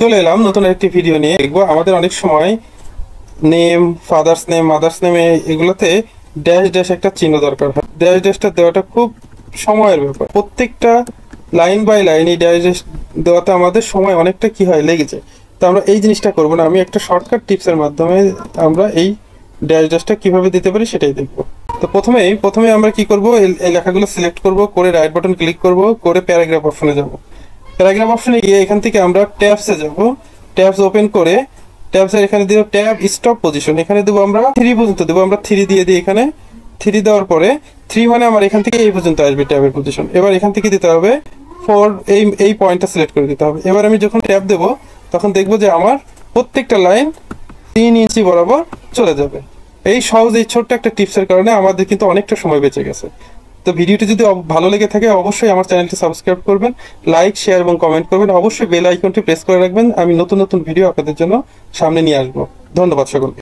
চলে এলাম নতুন একটি ভিডিও নিয়ে। দেখবো আমাদের অনেক সময় name, father's name, mother's name এগুলোতে ড্যাশ ড্যাশ একটা চিহ্ন দরকার হয়। ড্যাশ ড্যাশটা দেওয়াটা খুব সময়ের ব্যাপার। প্রত্যেকটা লাইন বাই লাইন এই ড্যাশ ড্যাশ দেওয়াতে আমাদের সময় অনেকটা কি হয় লেগে যায়। তো আমরা এই জিনিসটা করবো না, আমি একটা শর্টকাট টিপসের মাধ্যমে আমরা এই ড্যাশ ড্যাশটা কিভাবে দিতে পারি সেটাই দেখবো। তো প্রথমে আমরা কি করব, এই লেখাগুলো সিলেক্ট করব, করে রাইট বাটন ক্লিক করব, করে প্যারাগ্রাফ অপশনে যাব। প্যারাগ্রাফ অপশনে গিয়ে এখান থেকে আমরা ট্যাবসে যাব। ট্যাবস ওপেন করে ট্যাবসের এখানে দেবো ট্যাব স্টপ পজিশন, এখানে দেবো আমরা 3 পর্যন্ত দেবো। আমরা 3 দিয়ে দিই, এখানে 3 দেওয়ার পরে 3 মানে আমার এখান থেকে এই পর্যন্ত আসবে ট্যাবের পজিশন। এবার এখান থেকে দিতে হবে 4, এই পয়েন্টটা সিলেক্ট করে দিতে হবে। এবার আমি যখন ট্যাব দেবো তখন দেখবো যে আমার প্রত্যেকটা লাইন 3 ইঞ্চি বরাবর চলে যাবে। এই সহজ এই ছোট্ট একটা টিপসের কারণে আমাদের কিন্তু অনেকটা সময় বেঁচে গেছে। তো ভিডিওটি যদি ভালো লেগে থাকে অবশ্যই আমার চ্যানেলটি সাবস্ক্রাইব করবেন, লাইক, শেয়ার এবং কমেন্ট করবেন। অবশ্যই বেল আইকনটি প্রেস করে রাখবেন, আমি নতুন নতুন ভিডিও আপনাদের জন্য সামনে নিয়ে আসবো। ধন্যবাদ সকলকে।